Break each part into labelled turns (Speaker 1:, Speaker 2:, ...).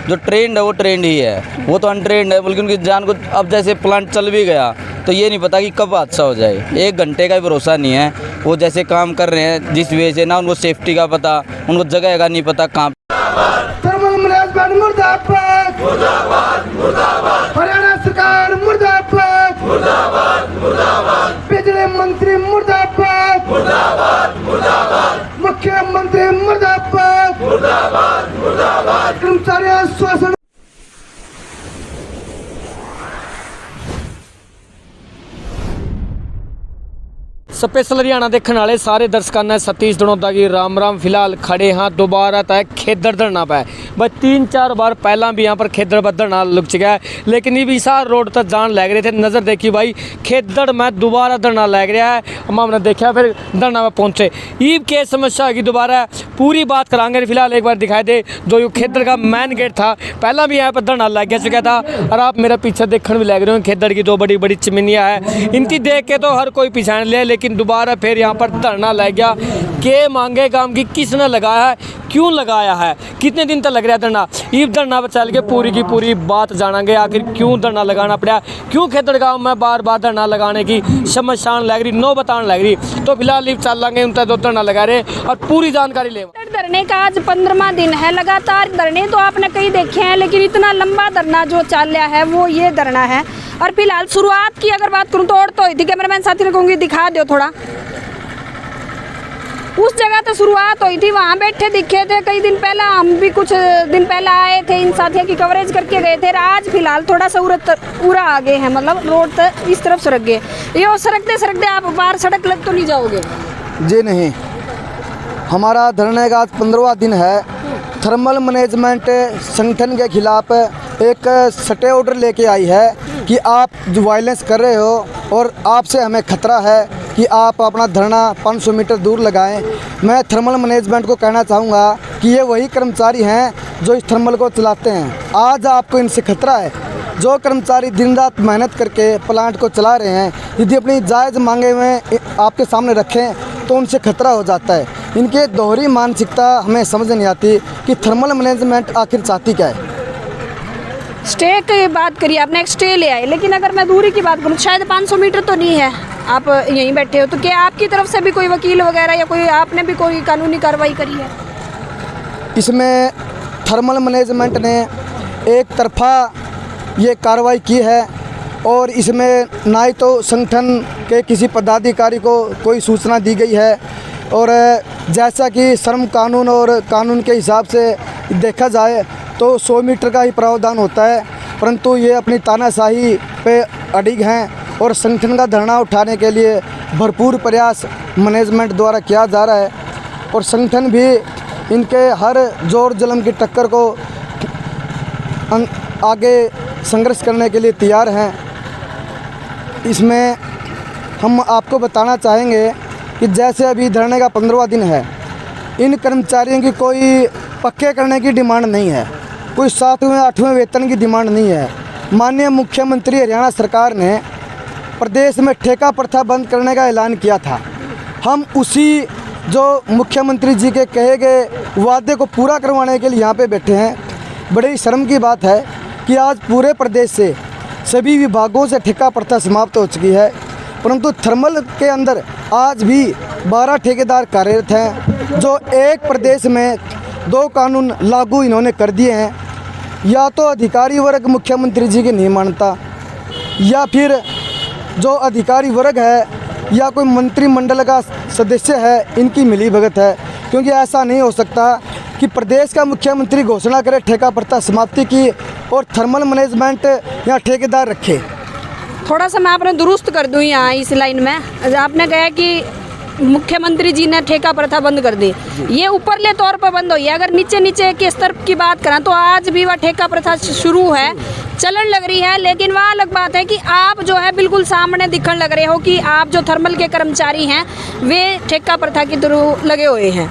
Speaker 1: जो ट्रेंड है वो ट्रेंड ही है, वो तो अनट्रेंड है, बल्कि उनकी जान को अब जैसे प्लांट चल भी गया तो ये नहीं पता कि कब हादसा हो जाए, 1 घंटे का भी भरोसा नहीं है। वो जैसे काम कर रहे हैं जिस वजह से ना उनको सेफ्टी का पता, उनको जगह का नहीं पता कहाँ।
Speaker 2: मुर्दाबाद मुर्दाबाद मुर्दाबाद, हरियाणा सरकार मुर्दाबाद मुर्दाबाद मुर्दाबाद, बिजली मंत्री मुर्दाबाद मुर्दाबाद मुर्दाबाद, मुख्यमंत्री मुर्दाबाद मुर्दाबाद मुर्दाबाद, कर्मचारी आश्वासन।
Speaker 3: स्पेशल हरियाणा देखने वाले सारे दर्शकों ने सतीश दनोदा की राम राम। फिलहाल खड़े हाँ दोबारा तय खेदड़ धरना पे भाई 3-4 बार पहला भी यहाँ पर खेदड़ पर धरना लग चुका है, लेकिन ये भी सार रोड तक जान लग रहे थे। नज़र देखी भाई खेदड़ में दोबारा धरना लग रहा है। हमने देखा फिर धरना में पहुँचे ईब के समस्या की दोबारा पूरी बात कराएंगे। फिलहाल एक बार दिखाई दे जो ये खेदड़ का मेन गेट था, पहला भी यहाँ पर धरना लग चुका था और आप मेरे पीछे देखने भी लग रहे हो खेदड़ की 2 बड़ी बड़ी चिमनियाँ है। इनकी देख के तो हर कोई पहचान ले, लेकिन दोबारा फिर यहाँ पर धरना लग गया। के मांगे काम की किसने लगाया है, क्यों लगाया है, कितने दिन तक लग रहा है धरना। ये धरना पर चल के पूरी की पूरी बात जानेंगे आखिर क्यों धरना लगाना पड़ा, क्यों खेदड़ गाँव में बार बार धरना लगाने की समस्या लग रही, नो बताने लग रही। तो फिलहाल चल लेंगे उन तक जो धरना लगा रहे और पूरी जानकारी ले।
Speaker 4: धरने का आज 15वां दिन है। लगातार धरने तो आपने कई देखे हैं, लेकिन इतना लंबा धरना जो चल रहा है वो ये धरना है। और फिलहाल शुरुआत की अगर बात करूँ तो और तो हुई थी, कैमरामैन साथी ने कहूँगी दिखा दो थोड़ा। उस जगह तो शुरुआत हुई थी, वहाँ बैठे दिखे थे कई दिन पहला, हम भी कुछ दिन पहले आए थे, इन साथियों की कवरेज करके गए थे। आज फिलहाल थोड़ा सा पूरा आगे है, मतलब रोड तक इस तरफ सड़क गए। ये सड़कते सड़कते आप बाहर सड़क लग तो नहीं जाओगे?
Speaker 2: जी नहीं, हमारा धरने का आज 15वां दिन है। थर्मल मैनेजमेंट संगठन के खिलाफ एक स्टे ऑर्डर लेके आई है कि आप जो वायलेंस कर रहे हो और आपसे हमें खतरा है कि आप अपना धरना 500 मीटर दूर लगाएं। मैं थर्मल मैनेजमेंट को कहना चाहूँगा कि ये वही कर्मचारी हैं जो इस थर्मल को चलाते हैं। आज आपको इनसे खतरा है। जो कर्मचारी दिन रात मेहनत करके प्लांट को चला रहे हैं, यदि अपनी जायज़ मांगे हुए आपके सामने रखें तो उनसे खतरा हो जाता है। इनके दोहरी मानसिकता हमें समझ नहीं आती कि थर्मल मैनेजमेंट आखिर चाहती क्या है।
Speaker 4: स्टे की बात करिए आपने, एक स्टे ले आए, लेकिन अगर मैं दूरी की बात करूँ शायद 500 मीटर तो नहीं है, आप यहीं बैठे हो, तो क्या आपकी तरफ से भी कोई वकील वगैरह या कोई आपने भी कोई कानूनी कार्रवाई करी है?
Speaker 2: इसमें थर्मल मैनेजमेंट ने एक तरफा ये कार्रवाई की है और इसमें ना ही तो संगठन के किसी पदाधिकारी को कोई सूचना दी गई है। और जैसा कि श्रम कानून और कानून के हिसाब से देखा जाए तो 100 मीटर का ही प्रावधान होता है, परंतु ये अपनी तानाशाही पे अडिग हैं और संगठन का धरना उठाने के लिए भरपूर प्रयास मैनेजमेंट द्वारा किया जा रहा है और संगठन भी इनके हर जोर जुल्म की टक्कर को आगे संघर्ष करने के लिए तैयार हैं। इसमें हम आपको बताना चाहेंगे कि जैसे अभी धरने का 15वां दिन है, इन कर्मचारियों की कोई पक्के करने की डिमांड नहीं है, कोई 7वें 8वें वेतन की डिमांड नहीं है। माननीय मुख्यमंत्री हरियाणा सरकार ने प्रदेश में ठेका प्रथा बंद करने का ऐलान किया था। हम उसी जो मुख्यमंत्री जी के कहे गए वादे को पूरा करवाने के लिए यहाँ पे बैठे हैं। बड़ी शर्म की बात है कि आज पूरे प्रदेश से सभी विभागों से ठेका प्रथा समाप्त हो चुकी है, परंतु थर्मल के अंदर आज भी 12 ठेकेदार कार्यरत हैं जो एक प्रदेश में 2 कानून लागू इन्होंने कर दिए हैं। या तो अधिकारी वर्ग मुख्यमंत्री जी की नहीं मानता, या फिर जो अधिकारी वर्ग है या कोई मंत्रिमंडल का सदस्य है, इनकी मिलीभगत है। क्योंकि ऐसा नहीं हो सकता कि प्रदेश का मुख्यमंत्री घोषणा करे ठेका प्रथा समाप्ति की और थर्मल मैनेजमेंट या ठेकेदार रखे।
Speaker 4: थोड़ा सा मैं आपने दुरुस्त कर दूँ यहाँ इस लाइन में, आपने कहा कि मुख्यमंत्री जी ने ठेका प्रथा बंद कर दी, ये ऊपरले तौर पर बंद हुई है। अगर नीचे नीचे के स्तर की बात करें तो आज भी वह ठेका प्रथा शुरू है, चलन लग रही है। लेकिन वह अलग बात है कि आप जो है बिल्कुल सामने दिखने लग रहे हो कि आप जो थर्मल के कर्मचारी हैं वे ठेका प्रथा की तरह लगे हुए हैं।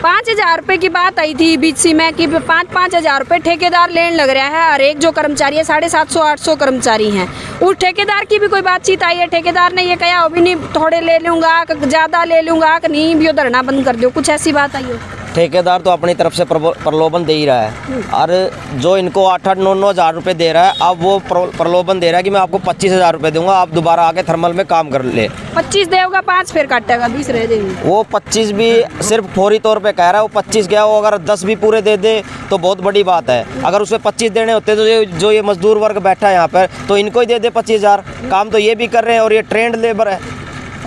Speaker 4: 5,000 रुपये की बात आई थी बीच में कि 5,000 रुपये ठेकेदार लेने लग रहा है। हर एक जो कर्मचारी है 750-800 कर्मचारी हैं, उस ठेकेदार की भी कोई बातचीत आई है? ठेकेदार ने ये कहा अभी नहीं थोड़े ले लूँगा, ज़्यादा ले लूँगा कि नहीं भी धरना बंद कर दो, कुछ ऐसी बात आई हो?
Speaker 5: ठेकेदार तो अपनी तरफ से प्रलोभन दे ही रहा है, और जो इनको 8-8, 9-9 हज़ार रुपये दे रहा है, अब वो प्रलोभन दे रहा है कि मैं आपको 25,000 रुपये दूंगा, आप दोबारा आके थर्मल में काम कर ले।
Speaker 4: 25 देगा, 5 फिर काटेगा, 20 रह जाएंगे।
Speaker 5: वो 25 भी सिर्फ फौरी तौर पे कह रहा है, वो 25 क्या, वो अगर 10 भी पूरे दे दे तो बहुत बड़ी बात है। अगर उसमें 25 देने होते तो जो ये मजदूर वर्ग बैठा है यहाँ पर, तो इनको ही दे दे 25,000। काम तो ये भी कर रहे हैं और ये ट्रेंड लेबर है,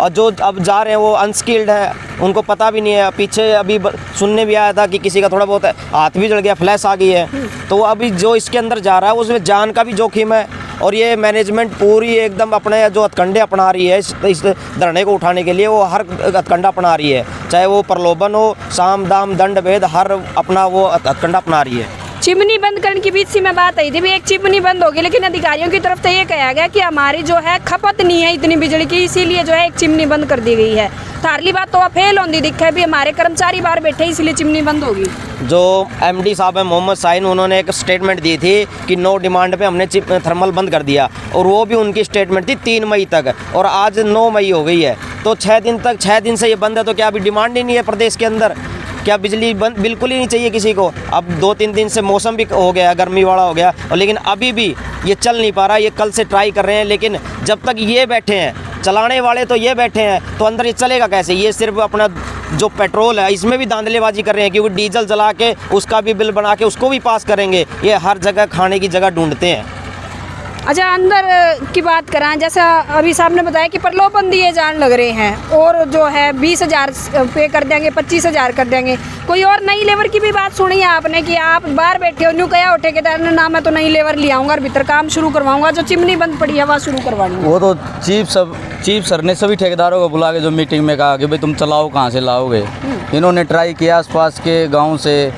Speaker 5: और जो अब जा रहे हैं वो अनस्किल्ड है, उनको पता भी नहीं है। पीछे अभी सुनने भी आया था कि किसी का थोड़ा बहुत हाथ भी जल गया, फ्लैश आ गई है। तो अभी जो इसके अंदर जा रहा है उसमें जान का भी जोखिम है, और ये मैनेजमेंट पूरी एकदम अपने जो हथकंडे अपना रही है इस धरने को उठाने के लिए, वो हर हथकंडा अपना रही है, चाहे वो प्रलोभन हो, साम दाम दंड भेद, हर अपना वो हथकंडा अपना रही है।
Speaker 4: चिमनी बंद करने की बीच में बात आई थी भी, एक चिमनी बंद होगी, लेकिन अधिकारियों की तरफ से ये कहा गया कि हमारी जो है खपत नहीं है इतनी बिजली की, इसीलिए जो है एक चिमनी बंद कर दी गई है। थारली बात तो फेल होती दिखा है भी, हमारे कर्मचारी बाहर बैठे इसलिए चिमनी बंद होगी।
Speaker 5: जो MD साहब है मोहम्मद साइन, उन्होंने एक स्टेटमेंट दी थी कि नो डिमांड पे हमने थर्मल बंद कर दिया, और वो भी उनकी स्टेटमेंट थी 3 मई तक, और आज 9 मई हो गई है। तो 6 दिन से ये बंद है, तो क्या अभी डिमांड ही नहीं है प्रदेश के अंदर? क्या बिजली बंद बिल्कुल ही नहीं चाहिए किसी को? अब 2-3 दिन से मौसम भी हो गया, गर्मी वाला हो गया, और लेकिन अभी भी ये चल नहीं पा रहा। ये कल से ट्राई कर रहे हैं, लेकिन जब तक ये बैठे हैं, चलाने वाले तो ये बैठे हैं, तो अंदर ये चलेगा कैसे? ये सिर्फ अपना जो पेट्रोल है इसमें भी धांधलेबाजी कर रहे हैं, क्योंकि डीजल जला के उसका भी बिल बना के उसको भी पास करेंगे। ये हर जगह खाने की जगह ढूंढते हैं।
Speaker 4: अच्छा, अंदर की बात करें, जैसा अभी साहब ने बताया कि प्रलोभन दिए जान लग रहे हैं, और जो है 20,000 पे कर देंगे, 25,000 कर देंगे। कोई और नई लेबर की भी बात सुनी है आपने कि आप बाहर बैठे हो, न्यू कया हो ठेकेदार ने, ना मैं तो नई लेबर ले आऊँगा और भीतर काम शुरू करवाऊँगा, जो चिमनी बंद पड़ी है वह शुरू करवाऊँगा।
Speaker 1: वो तो चीफ सर ने सभी ठेकेदारों को बुला के जो मीटिंग में कहा कि भाई तुम चलाओ, कहाँ से लाओगे। इन्होंने ट्राई किया आसपास के गाँव से,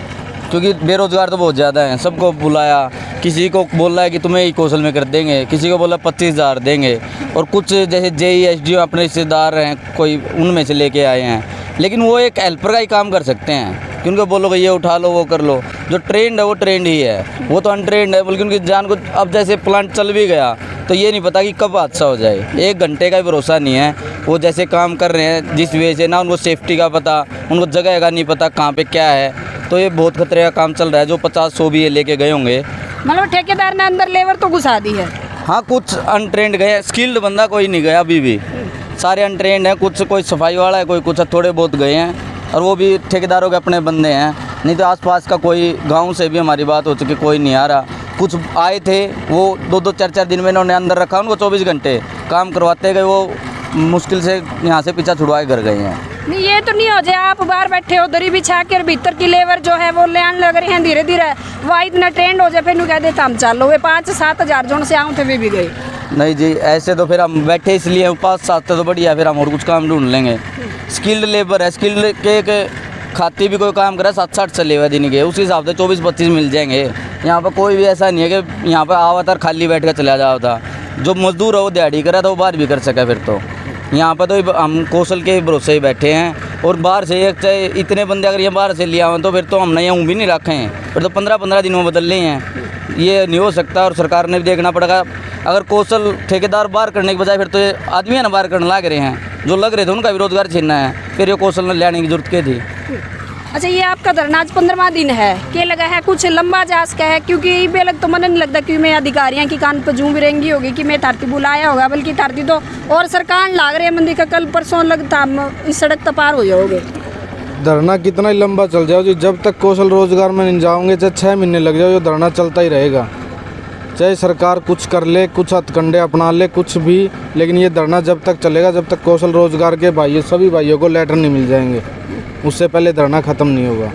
Speaker 1: क्योंकि बेरोजगार तो बहुत ज़्यादा हैं, सबको बुलाया। किसी को बोल रहा है कि तुम्हें ही कौशल में कर देंगे, किसी को बोला 25,000 देंगे, और कुछ जैसे JE SDO अपने रिश्तेदार हैं कोई, उनमें से लेके आए हैं। लेकिन वो एक हेल्पर का ही काम कर सकते हैं, कि उनको बोलो कि ये उठा लो, वो कर लो। जो ट्रेंड है वो ट्रेंड ही है, वो तो अनट्रेंड है, बल्कि उनकी जान को, अब जैसे प्लांट चल भी गया तो ये नहीं पता कि कब हादसा हो जाए। 1 घंटे का भरोसा नहीं है। वो जैसे काम कर रहे हैं जिस वजह से, ना उनको सेफ्टी का पता, उनको जगह का नहीं पता कहाँ पे क्या है, तो ये बहुत खतरे का काम चल रहा है। जो 50-100 भी ये लेके गए होंगे,
Speaker 4: मतलब ठेकेदार ने अंदर लेबर तो घुसा दी है।
Speaker 1: हाँ, कुछ अनट्रेंड गए, स्किल्ड बंदा कोई नहीं गया अभी भी, सारे अनट्रेंड हैं। कुछ कोई सफाई वाला है, कोई कुछ थोड़े बहुत गए हैं, और वो भी ठेकेदारों के अपने बंदे हैं। नहीं तो आसपास का कोई गांव से भी हमारी बात हो चुकी, कोई नहीं आ रहा। कुछ आए थे, वो 2-2, 4-4 दिन में इन्होंने अंदर रखा, उनको 24 घंटे काम करवाते गए, वो मुश्किल से यहाँ से पीछा छुड़वा के घर गए हैं।
Speaker 4: नहीं, ये तो नहीं हो जाए आप बाहर बैठे हो, दरी बिछा के भीतर की लेबर जो है वो ले आने लग रहे हैं धीरे धीरे, वह इतना ट्रेंड हो जाए, फिर कह देता हम चलो, वे 5-7 हज़ार जोन से आऊँ थे वे भी गए।
Speaker 1: नहीं जी, ऐसे तो फिर हम बैठे इसलिए 5-7 तो बढ़िया, फिर हम और कुछ काम ढूंढ लेंगे। स्किल्ड लेबर है, स्किल्ड के खाती भी कोई काम करे 7-8 चले हुए दिन के, उस हिसाब से 24-25 मिल जाएंगे। यहाँ पर कोई भी ऐसा नहीं है कि यहाँ पर आवा था खाली बैठ कर चला जाओ था। जो मजदूर है वो दिहाड़ी करा था, वो बाहर भी कर सका। फिर तो यहाँ पर तो हम कौशल के भरोसे ही बैठे हैं, और बाहर से एक चाहे इतने बंदे अगर ये बाहर से ले आवें तो फिर तो हमने यहाँ भी नहीं रखे हैं, फिर तो 15-15 दिनों में बदल रहे हैं। ये नहीं हो सकता, और सरकार ने भी देखना पड़ेगा। अगर कौशल ठेकेदार बाहर करने के बजाय फिर तो ये आदमी है ना बाहर करने लग रहे हैं, जो लग रहे थे उनका भी रोजगार छीनना है, फिर ये कौशल लेने की जरूरत क्या थी।
Speaker 4: अच्छा, ये आपका धरना आज 15वां दिन है, क्या लगा है कुछ लंबा जास का है? क्योंकि ये भी अलग तो मन नहीं लगता कि मैं अधिकारियों की कान पर जूं भी रहेंगी होगी कि मैं धरती बुलाया होगा, बल्कि धरती तो और सरकार लाग रही है मंदी का, कल परसों लगता इस सड़क तो पार हो जाओगे।
Speaker 2: धरना कितना ही लंबा चल जाओ जी, जब तक कौशल रोजगार में नहीं जाओगे, चाहे 6 महीने लग जाओ, ये धरना चलता ही रहेगा। चाहे सरकार कुछ कर ले, कुछ हथकंडे अपना ले, कुछ भी, लेकिन ये धरना जब तक चलेगा, जब तक कौशल रोजगार के भाइयों, सभी भाइयों को लेटर नहीं मिल जाएंगे, उससे पहले धरना खत्म नहीं होगा।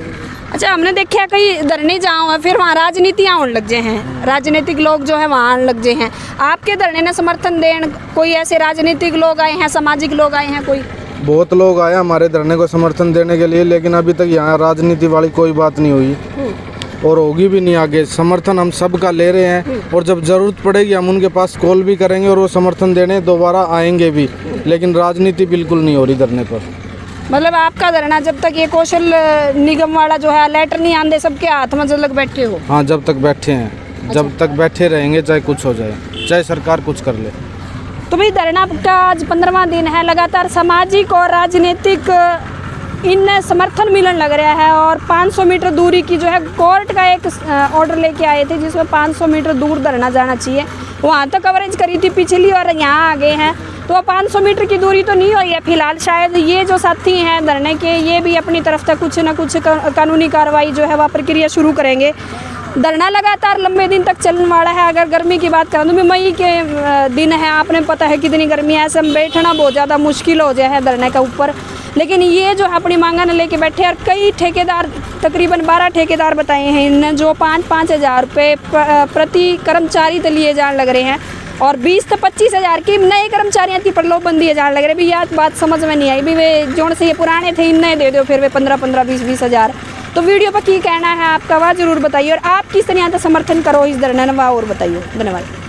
Speaker 4: अच्छा, हमने देखा कई धरने जहाँ फिर वहाँ राजनीति आने लग जाए हैं, राजनीतिक लोग जो है वहाँ आने लग जाए हैं। आपके धरने ने समर्थन देने कोई ऐसे राजनीतिक लोग आए हैं, सामाजिक लोग आए हैं? कोई
Speaker 2: बहुत लोग आए हमारे धरने को समर्थन देने के लिए, लेकिन अभी तक यहाँ राजनीति वाली कोई बात नहीं हुई, और होगी भी नहीं आगे। समर्थन हम सबका ले रहे हैं, और जब ज़रूरत पड़ेगी हम उनके पास कॉल भी करेंगे, और वो समर्थन देने दोबारा आएंगे भी, लेकिन राजनीति बिल्कुल नहीं हो रही धरने पर।
Speaker 4: मतलब आपका धरना जब तक ये कौशल निगम वाला जो है लेटर नहीं आंदे, सबके हाथ में जब तक बैठे हो?
Speaker 2: हाँ, जब तक बैठे हैं। अच्छा। जब तक बैठे रहेंगे, चाहे कुछ हो जाए, चाहे सरकार कुछ कर ले।
Speaker 4: तो भाई धरना का आज 15वां दिन है, लगातार सामाजिक और राजनीतिक इन्हें समर्थन मिलन लग रहा है। और 500 मीटर दूरी की जो है कोर्ट का एक ऑर्डर लेके आए थे जिसमें 500 मीटर दूर धरना जाना चाहिए, वहाँ तक कवरेज करी थी पिछली और यहाँ आ गए हैं। तो 500 मीटर की दूरी तो नहीं हुई है फिलहाल। शायद ये जो साथी हैं धरने के ये भी अपनी तरफ से कुछ ना कुछ कानूनी कार्रवाई जो है वह प्रक्रिया शुरू करेंगे। धरना लगातार लंबे दिन तक चलने वाला है। अगर गर्मी की बात करें तो मई के दिन है, आपने पता है कितनी गर्मी है, ऐसे में बैठना बहुत ज़्यादा मुश्किल हो जाए है धरने के ऊपर। लेकिन ये जो अपनी मांगा ने लेके बैठे और कई ठेकेदार, तकरीबन 12 ठेकेदार बताए हैं इनने, जो 5-5 हज़ार रुपये प्रति कर्मचारी तो लिए जाने लग रहे हैं और 20 से 25 हज़ार की नए कर्मचारियों की प्रलोभन दिए जाने लग रहे। भी यह बात समझ में नहीं आई भी वे जोन से ये पुराने थे इन्हें दे दो फिर वे 15-15, 20-20 हज़ार। तो वीडियो पर की कहना है आपका वह जरूर बताइए और आप किस तरह से समर्थन करो इस धरने में और बताइए। धन्यवाद।